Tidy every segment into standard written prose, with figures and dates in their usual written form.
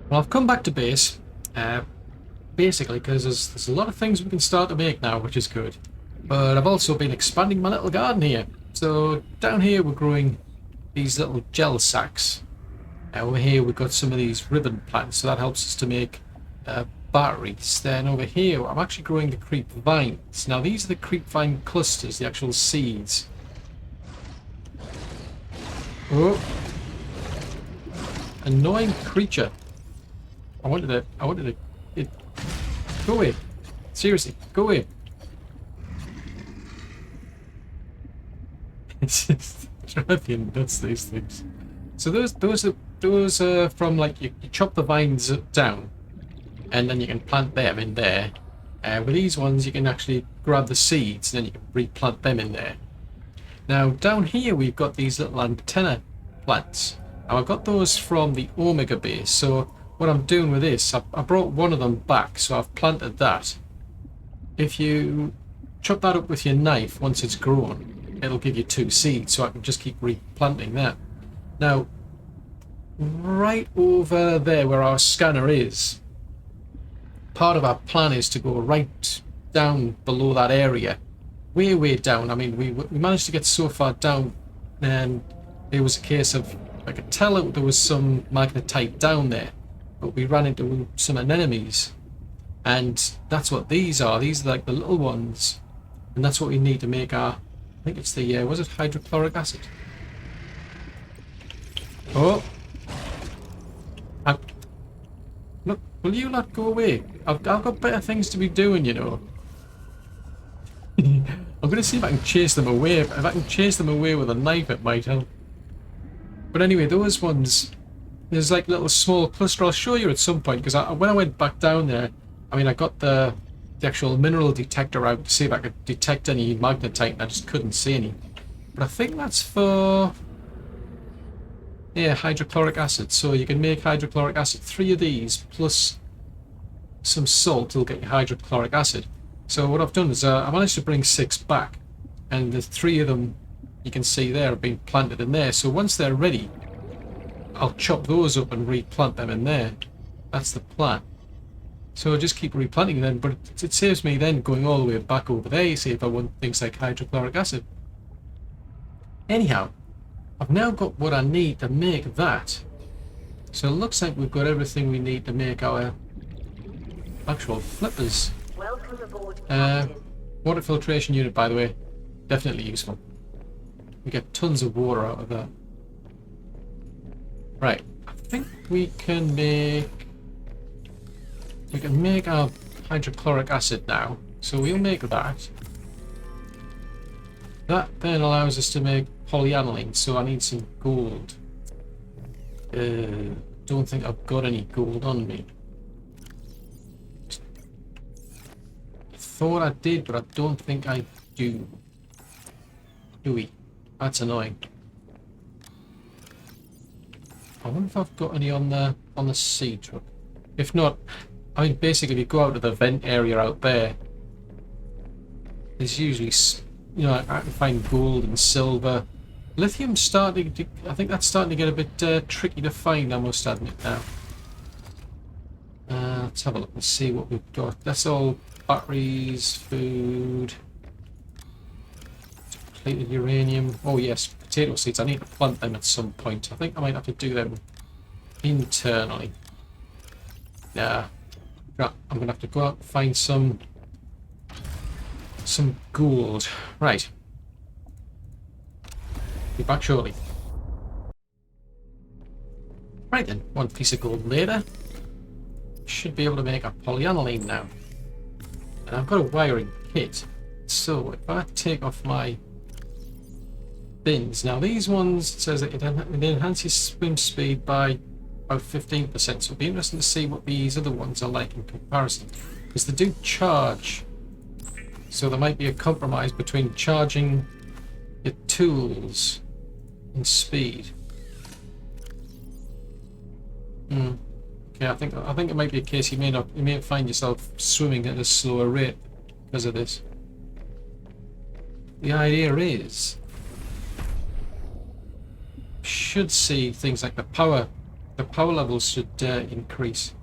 Well, I've come back to base, basically because there's a lot of things we can start to make now, which is good. But I've also been expanding my little garden here. So down here we're growing these little gel sacks. Over here we've got some of these ribbon plants, so that helps us to make batteries. Then over here I'm actually growing the creep vines. Now these are the creep vine clusters, the actual seeds. Oh, annoying creature. I wanted it. Go away. Seriously, go away. It's just driving nuts, these things. So those are from, like, you chop the vines down and then you can plant them in there. With these ones you can actually grab the seeds and then you can replant them in there. Now down here we've got these little antenna plants. Now I've got those from the Omega base, so what I'm doing with this, I brought one of them back, so I've planted that. If you chop that up with your knife once it's grown, it'll give you 2 seeds, so I can just keep replanting that. Now, right over there where our scanner is, part of our plan is to go right down below that area. Way down. I mean, we managed to get so far down, and it was a case of, I could tell there was some magnetite down there, but we ran into some enemies, and that's what these are. These are like the little ones, and that's what we need to make our, I think it's the, was it hydrochloric acid? Oh! Look, will you not go away? I've got better things to be doing, you know. I'm going to see if I can chase them away. If I can chase them away with a knife, it might help. But anyway, those ones, there's like little small cluster. I'll show you at some point, because when I went back down there, I mean, I got the actual mineral detector out to see if I could detect any magnetite, and I just couldn't see any. But I think that's for, yeah, hydrochloric acid. So you can make hydrochloric acid. 3 of these plus some salt will get you hydrochloric acid. So what I've done is I managed to bring 6 back, and the 3 of them you can see there have been planted in there. So once they're ready, I'll chop those up and replant them in there. That's the plan. So I'll just keep replanting them, but it saves me then going all the way back over there, you see, if I want things like hydrochloric acid. Anyhow, I've now got what I need to make that. So it looks like we've got everything we need to make our actual flippers. Welcome aboard, Water filtration unit, by the way, definitely useful. We get tons of water out of that. Right, I think we can make our hydrochloric acid now. So we'll make that. That then allows us to make polyaniline, so I need some gold. Don't think I've got any gold on me. I thought I did, but I don't think I do. Do we? That's annoying. I wonder if I've got any on the Seatruck. If not, I mean, basically, if you go out to the vent area out there, there's usually, you know, I can find gold and silver. Lithium's starting to, I think that's starting to get a bit tricky to find, I must admit now. Let's have a look and see what we've got. That's all batteries, food, depleted uranium. Oh yes, potato seeds. I need to plant them at some point. I think I might have to do them internally. Yeah. Right, I'm gonna have to go out and find some gold. Right. Be back shortly. Right then, 1 piece of gold later. Should be able to make a polyaniline now. And I've got a wiring kit. So if I take off my bins, now these ones, it says that it enhances swim speed by about 15%, so it'll be interesting to see what these other ones are like in comparison, because they do charge, so there might be a compromise between charging your tools and speed. Okay, I think it might be a case you may find yourself swimming at a slower rate because of this. The idea is, should see things like the power the power levels should increase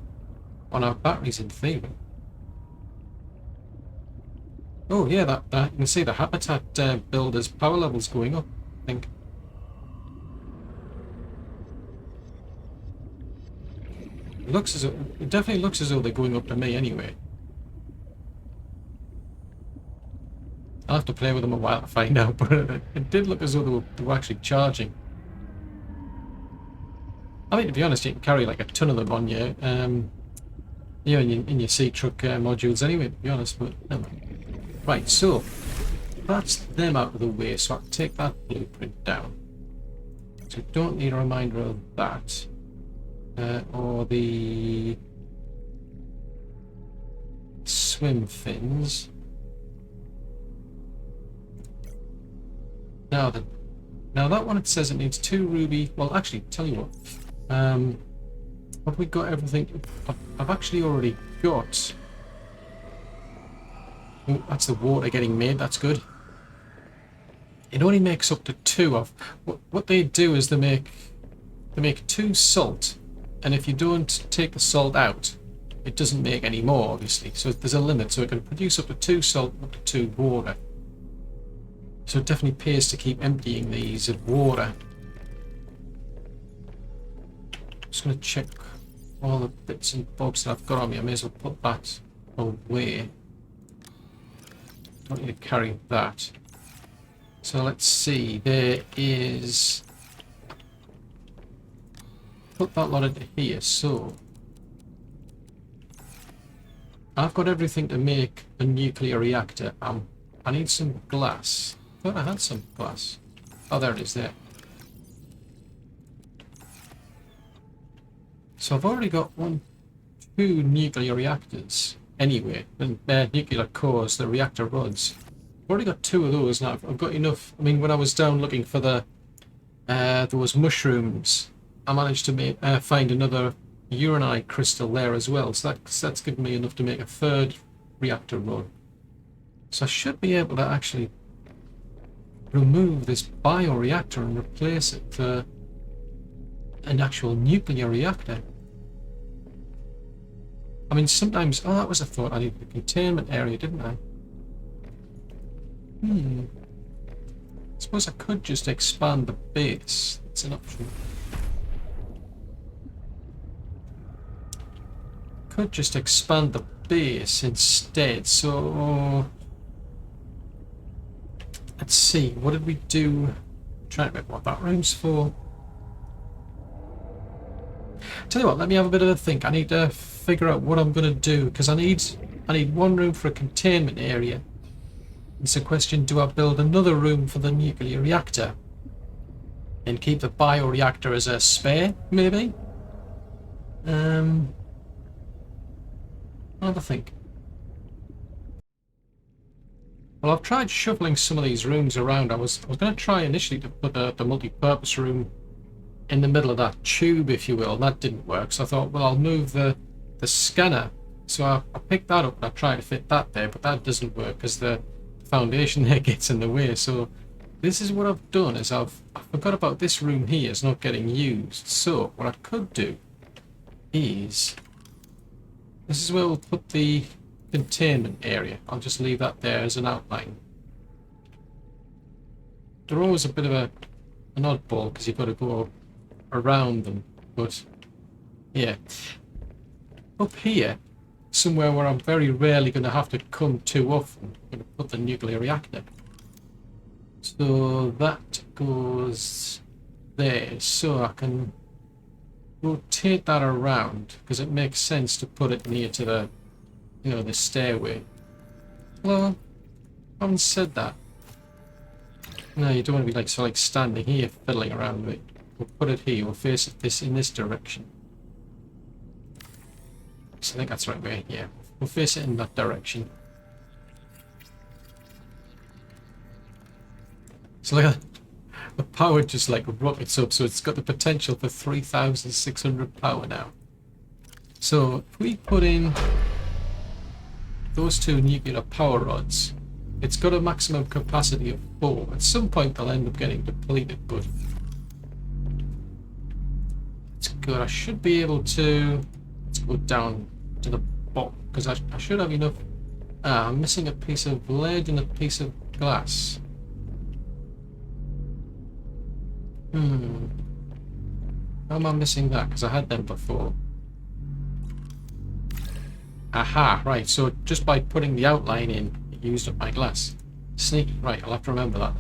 on our batteries in theory. Oh yeah, that you can see the habitat builder's power levels going up, I think. It definitely looks as though they're going up to me anyway. I'll have to play with them a while to find out, but it did look as though they were actually charging. I mean, to be honest, you can carry like a ton of them on you, you know, in your Seatruck modules anyway, to be honest, but never mind. Right, so that's them out of the way, so I can take that blueprint down. So we don't need a reminder of that. Or the swim fins. Now that one, it says it needs 2 ruby. Well, actually, tell you what. Have we got everything? I've actually already got. Oh, that's the water getting made. That's good. It only makes up to 2 of. What they do is they make 2 salt, and if you don't take the salt out, it doesn't make any more, obviously. So there's a limit. So it can produce up to 2 salt, up to 2 water. So it definitely pays to keep emptying these of water. Just going to check all the bits and bobs that I've got on me. I may as well put that away. Don't need to carry that. So let's see. There is. Put that lot into here. So I've got everything to make a nuclear reactor. I need some glass. I thought I had some glass. Oh, there it is there. So I've already got 2 nuclear reactors anyway, and nuclear cores, the reactor rods. I've already got 2 of those now. I've got enough. I mean, when I was down looking for those mushrooms, I managed to find another uranite crystal there as well. So that's given me enough to make a 3rd reactor rod. So I should be able to actually remove this bio reactor and replace it for an actual nuclear reactor. I mean, sometimes. Oh, that was a thought. I needed the containment area, didn't I? I suppose I could just expand the base. That's an option. Could just expand the base instead. So let's see. What did we do? I'm trying to remember what that room's for. Tell you what, let me have a bit of a think. I need to figure out what I'm going to do, because I need 1 room for a containment area. It's a question: do I build another room for the nuclear reactor and keep the bio reactor as a spare, maybe? I'll have a think. Well, I've tried shuffling some of these rooms around. I was going to try initially to put the multi-purpose room in the middle of that tube, if you will, and that didn't work. So I thought, well, I'll move the scanner. So I picked that up and I tried to fit that there, but that doesn't work because the foundation there gets in the way. So this is what I've done, is I forgot about this room here. It's not getting used. So what I could do is, this is where we'll put the containment area. I'll just leave that there as an outline. They're always a bit of an oddball because you've got to go around them, but yeah. Up here, somewhere where I'm very rarely going to have to come too often, I'm going to put the nuclear reactor. So that goes there, so I can rotate that around because it makes sense to put it near to the, you know, the stairway. Well, I haven't said that. No, you don't want to be like standing here fiddling around with it. We'll put it here. We'll face it in this direction. So I think that's the right way. Yeah, we'll face it in that direction. So look at that. The power just like rockets up. So it's got the potential for 3,600 power now. So if we put in those 2 nuclear power rods, it's got a maximum capacity of 4. At some point they'll end up getting depleted, but it's good. I should be able to... Let's go down to the bottom, because I should have enough... Ah, I'm missing a piece of lead and a piece of glass. How am I missing that? Because I had them before. Aha, right, so just by putting the outline in, it used up my glass. Sneaky, right, I'll have to remember that.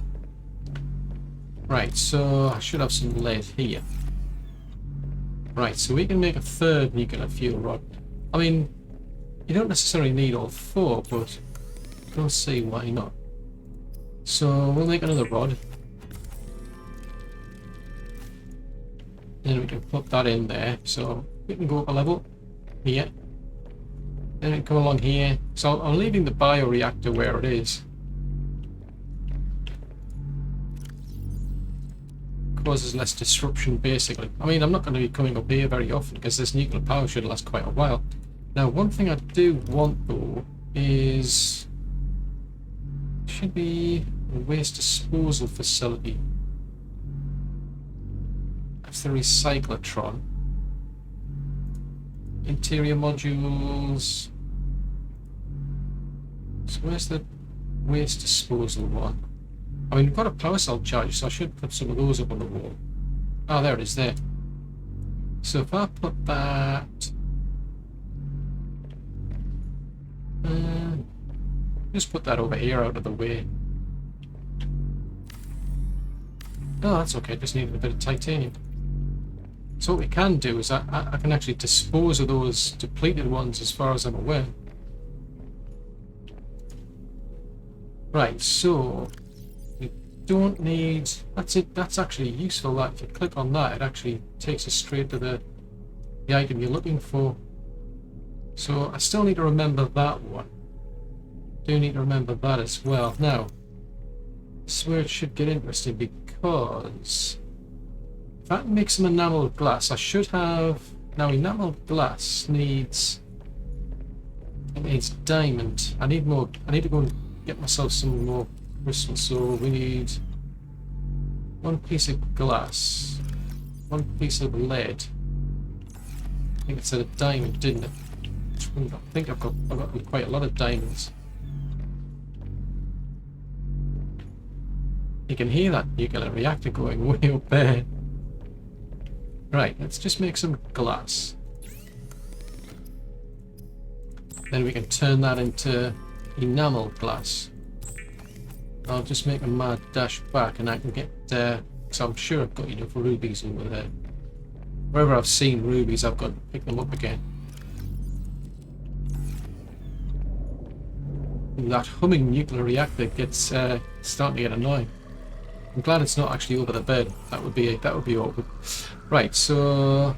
Right, so I should have some lead here. Right, so we can make a third nuclear fuel rod. I mean, you don't necessarily need all four, but I don't see why not. So we'll make another rod. Then we can put that in there, so we can go up a level here. Then we can come along here. So I'm leaving the bio reactor where it is. Causes less disruption, basically. I mean, I'm not going to be coming up here very often because this nuclear power should last quite a while. Now, one thing I do want though is should be a waste disposal facility. That's the recyclotron. Interior modules. So where's the waste disposal one? I mean, we've got a power cell charge, so I should put some of those up on the wall. Oh, there it is, there. So if I put that... just put that over here out of the way. Oh, that's okay, just needed a bit of titanium. So what we can do is I can actually dispose of those depleted ones as far as I'm aware. Right, so... don't need... that's it, that's actually useful. That if you click on that, it actually takes us straight to the item you're looking for. So I still need to remember that one. Do need to remember that as well. Now, this is where it should get interesting, because if I make some enameled glass, I should have... now enameled glass needs... it needs diamond. I need more... I need to go and get myself some more crystal, so we need one piece of glass, one piece of lead. I think it said a diamond, didn't it? I think I've got quite a lot of diamonds. You can hear that nuclear reactor going way up there. Right, let's just make some glass. Then we can turn that into enamel glass. I'll just make a mad dash back and I can get there, because I'm sure I've got enough rubies over there. Wherever I've seen rubies, I've got to pick them up again. That humming nuclear reactor gets starting to get annoying. I'm glad it's not actually over the bed. That would be awkward. Right, so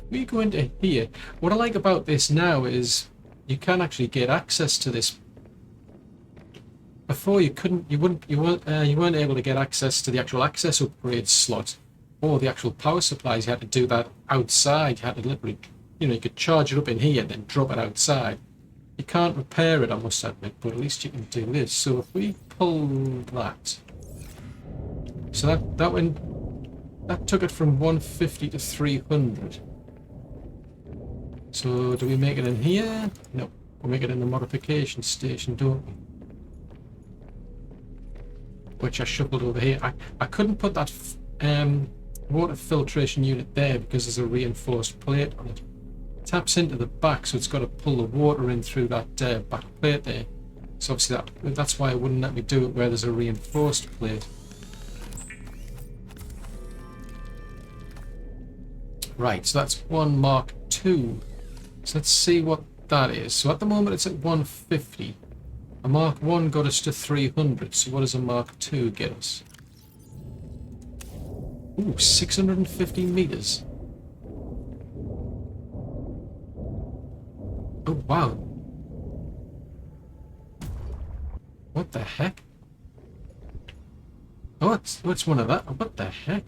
we go into here. What I like about this now is you can actually get access to this. Before you weren't able to get access to the actual access upgrade slot or the actual power supplies. You had to do that outside. You had to literally, you could charge it up in here and then drop it outside. You can't repair it, I must admit, but at least you can do this. So if we pull that, so that took it from 150 to 300. So do we make it in here? No, we'll make it in the modification station, don't we? Which I shuffled over here. I couldn't put that water filtration unit there because there's a reinforced plate on it. It taps into the back, so it's got to pull the water in through that back plate there. So obviously that's why it wouldn't let me do it where there's a reinforced plate. Right, so that's one Mark II. So let's see what that is. So at the moment it's at 150. A Mark 1 got us to 300, so what does a Mark 2 get us? Ooh, 650 meters. Oh, wow. What the heck? Oh, it's one of that. What the heck?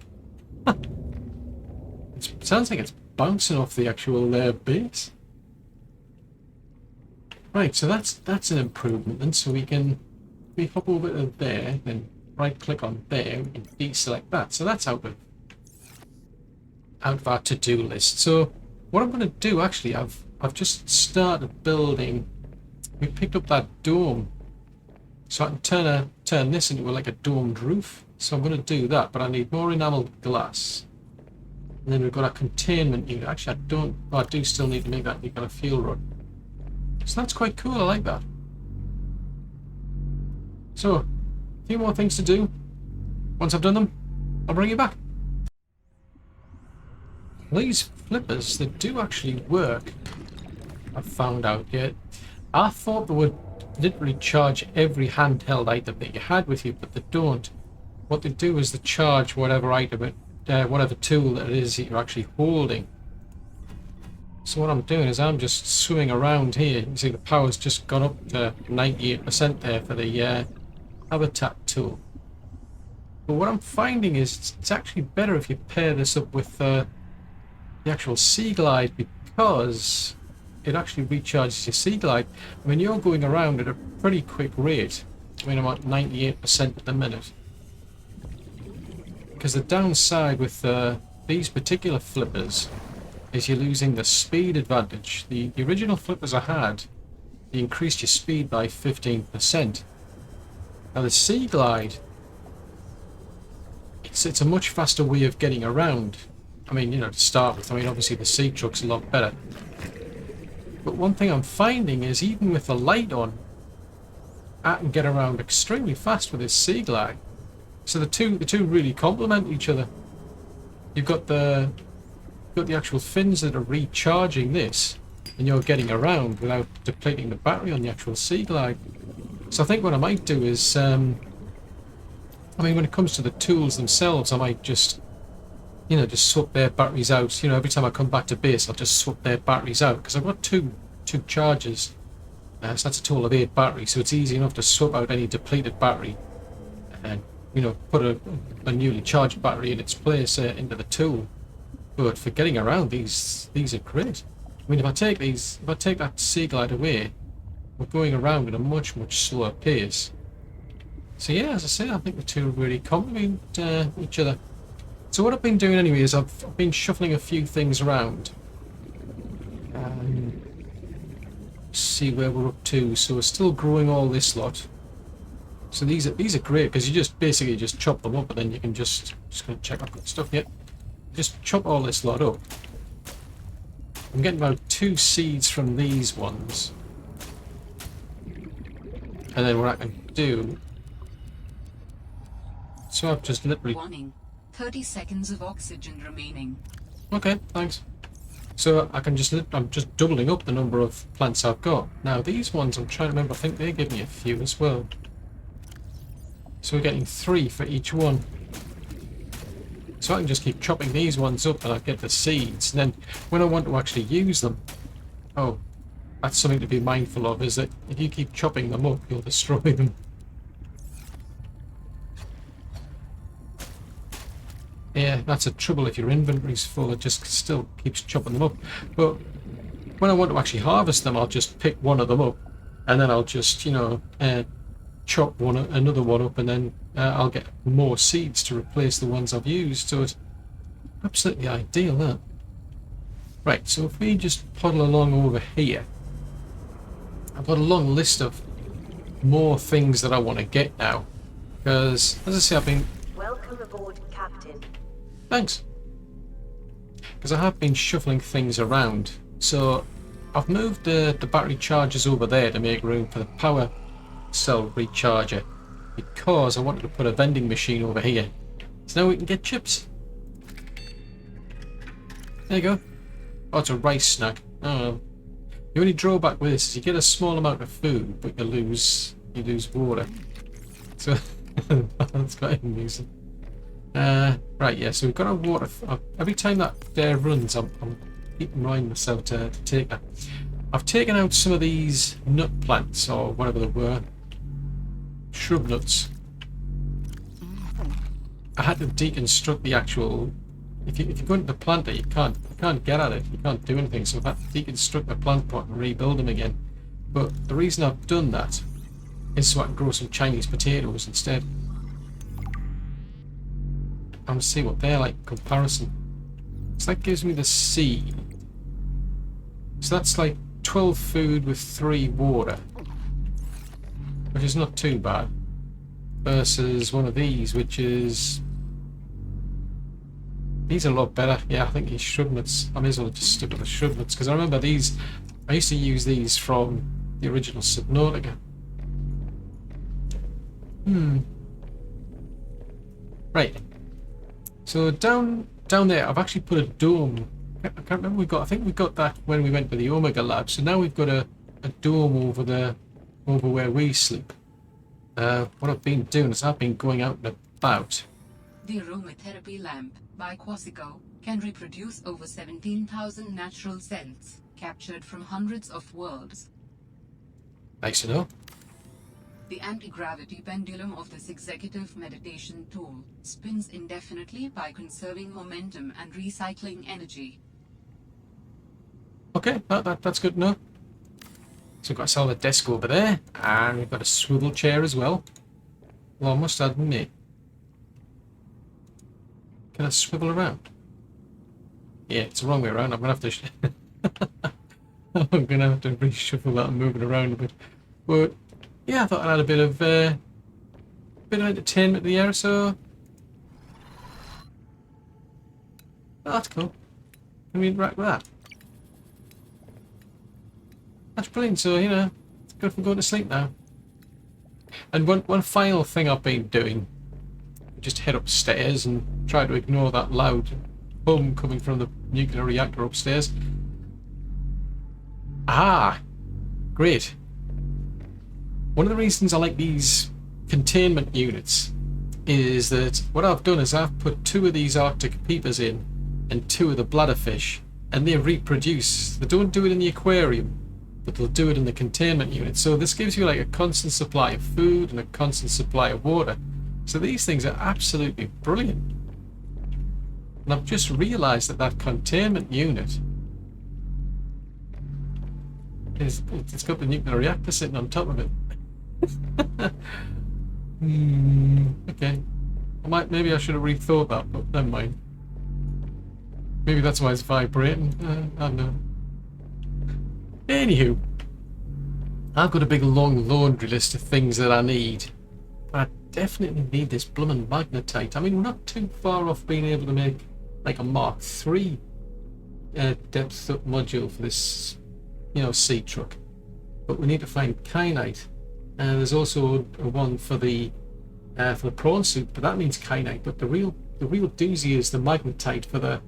It sounds like it's bouncing off the actual base. Right, so that's an improvement then. So we hop over to there, then right click on there, we can deselect that. So that's out out of our to-do list. So what I'm going to do, actually, I've just started building. We picked up that dome, so I can turn this into like a domed roof. So I'm going to do that, but I need more enameled glass. And then we've got our containment unit. Actually, I do still need to make that nuclear fuel rod. So that's quite cool. I like that. So, a few more things to do. Once I've done them, I'll bring you back. These flippers, they do actually work. I've found out yet. I thought they would literally charge every handheld item that you had with you, but they don't. What they do is they charge whatever item, whatever tool that it is that you're actually holding. So what I'm doing is I'm just swimming around here. You see the power's just gone up to 98% there for the habitat tool. But what I'm finding is it's actually better if you pair this up with the actual Sea Glide, because it actually recharges your Sea Glide. I mean, you're going around at a pretty quick rate. I mean, I'm at 98% at the minute. Because the downside with these particular flippers is you're losing the speed advantage. The original flippers I had, you increased your speed by 15%. Now the Sea Glide, it's a much faster way of getting around. I mean, you know, to start with, I mean, obviously the Seatruck's a lot better. But one thing I'm finding is even with the light on, I can get around extremely fast with this Sea Glide. So the two really complement each other. You've got the actual fins that are recharging this, and you're getting around without depleting the battery on the actual Sea Glide. So I think what I might do is, I mean, when it comes to the tools themselves, I might just, you know, just swap their batteries out. You know, every time I come back to base, I'll just swap their batteries out, because I've got two chargers. So that's a total of 8 batteries, so it's easy enough to swap out any depleted battery and, you know, put a newly charged battery in its place into the tool. But for getting around, these are great. I mean, if I take that Sea Glide away, we're going around at a much slower pace. So yeah, as I say, I think the two really complement each other. So what I've been doing anyway is I've been shuffling a few things around. See where we're up to. So we're still growing all this lot. So these are great, because you just basically just chop them up, and then you can just going to check I've got stuff yet. Just chop all this lot up. I'm getting about 2 seeds from these ones. And then what I can do, so I've just literally... Warning. 30 seconds of oxygen remaining. Okay, thanks. So I can I'm just doubling up the number of plants I've got. Now these ones, I'm trying to remember, I think they give me a few as well. So we're getting 3 for each one. So I can just keep chopping these ones up and I get the seeds. And then when I want to actually use them, oh, that's something to be mindful of, is that if you keep chopping them up, you'll destroy them. Yeah, that's a trouble if your inventory's full, it just still keeps chopping them up. But when I want to actually harvest them, I'll just pick one of them up, and then I'll just, you know, chop another one up, and then I'll get more seeds to replace the ones I've used. So it's absolutely ideal, that. Right, so if we just puddle along over here, I've got a long list of more things that I want to get now, because as I say, I've been... Welcome aboard, Captain. Thanks. Because I have been shuffling things around. So I've moved the battery chargers over there to make room for the power cell recharger, because I wanted to put a vending machine over here. So now we can get chips. There you go. Oh, it's a rice snack. Oh. The only drawback with this is you get a small amount of food, but you lose water. So that's quite amusing. Right, yeah, so we've got our water. Every time that runs, I'm keeping reminding myself to take that. I've taken out some of these nut plants, or whatever they were. Shrub nuts. I had to deconstruct the actual... If you go into the planter, you can't get at it. You can't do anything. So I've had to deconstruct the plant pot and rebuild them again. But the reason I've done that is so I can grow some Chinese potatoes instead. I'm gonna see what they're like in comparison. So that gives me the seed. So that's like 12 food with 3 water, which is not too bad, versus one of these, which is... These are a lot better. Yeah, I think these shrub nuts, I may as well just stick with the shrub nuts, because I remember these, I used to use these from the original Subnautica. Right. So down there, I've actually put a dome. I can't remember, I think we got that when we went to the Omega Lab. So now we've got a dome over where we sleep. What I've been doing is I've been going out and about. The aromatherapy lamp by Quasico can reproduce over 17,000 natural scents captured from hundreds of worlds. Nice to know. The anti-gravity pendulum of this executive meditation tool spins indefinitely by conserving momentum and recycling energy. Okay, that's good to know. So we've got a solid desk over there, and we've got a swivel chair as well. Well, I must admit, can I swivel around? Yeah, it's the wrong way around. I'm gonna have to. I'm gonna have to reshuffle that and move it around a bit. But yeah, I thought I'd add a bit of entertainment to the air. So oh, that's cool. Can we interact with that? That's brilliant. So you know, it's good for going to sleep now. And one final thing I've been doing. Just head upstairs and try to ignore that loud hum coming from the nuclear reactor upstairs. Ah, great. One of the reasons I like these containment units is that what I've done is I've put 2 of these Arctic peepers in and 2 of the bladderfish, and they reproduce. They don't do it in the aquarium, but they'll do it in the containment unit. So this gives you like a constant supply of food and a constant supply of water. So these things are absolutely brilliant. And I've just realised that containment unit it's got the nuclear reactor sitting on top of it. Okay. Maybe I should have rethought that, but never mind. Maybe that's why it's vibrating. I don't know. Anywho, I've got a big long laundry list of things that I need. I definitely need this bloomin' magnetite. I mean, we're not too far off being able to make like a Mark III depth module for this, you know, Seatruck. But we need to find kyanite. And there's also a one for the prawn suit, but that means kyanite. But the real doozy is the magnetite for the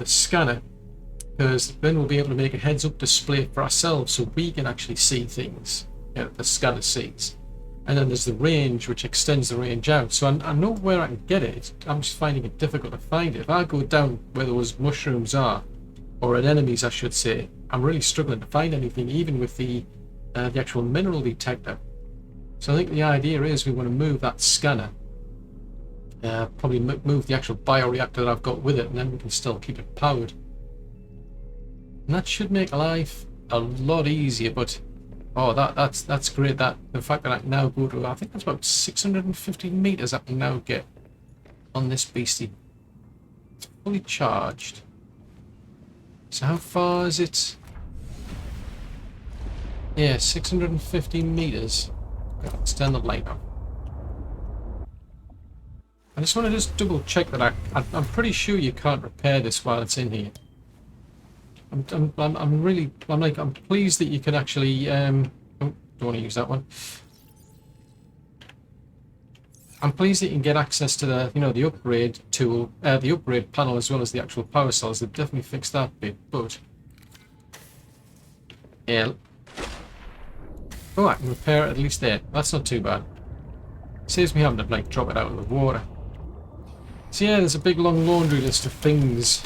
scanner, because then we'll be able to make a heads-up display for ourselves, so we can actually see things that the scanner sees. And then there's the range, which extends the range out. So I know where I can get it. I'm just finding it difficult to find it. If I go down where those mushrooms are, or at enemies, I should say, I'm really struggling to find anything, even with the actual mineral detector. So I think the idea is we want to move that scanner, probably move the actual bio reactor that I've got with it, and then we can still keep it powered. And that should make life a lot easier. But oh, that's great. That the fact that I can now go to, I think that's about 650 meters I can now get on this beastie. It's fully charged. So how far is it? Yeah, 650 meters. Let's turn the light on. I just want to double check that I'm pretty sure you can't repair this while it's in here. I'm pleased that you can actually oh, don't want to use that one. I'm pleased that you can get access to the, you know, the upgrade tool, the upgrade panel, as well as the actual power cells. They've definitely fixed that bit, but yeah. Oh, I can repair it at least there. That's not too bad. Saves me having to like drop it out of the water. So yeah, there's a big long laundry list of things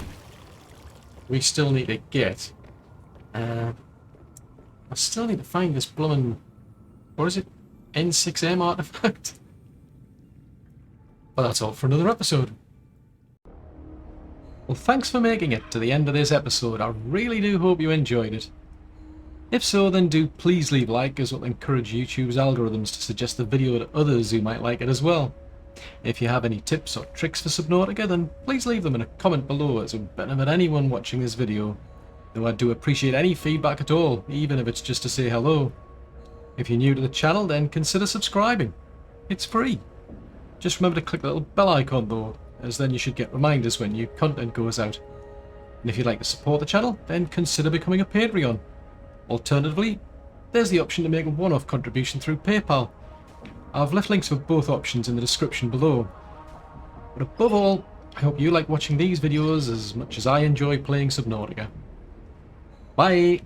we still need to get. I still need to find this bloomin', what is it? N6M artifact? Well, that's all for another episode. Well, thanks for making it to the end of this episode. I really do hope you enjoyed it. If so, then do please leave a like, as it will encourage YouTube's algorithms to suggest the video to others who might like it as well. If you have any tips or tricks for Subnautica, then please leave them in a comment below, as it would benefit anyone watching this video. Though I do appreciate any feedback at all, even if it's just to say hello. If you're new to the channel, then consider subscribing. It's free. Just remember to click the little bell icon though, as then you should get reminders when new content goes out. And if you'd like to support the channel, then consider becoming a Patreon. Alternatively, there's the option to make a one-off contribution through PayPal. I've left links for both options in the description below. But above all, I hope you like watching these videos as much as I enjoy playing Subnautica. Bye!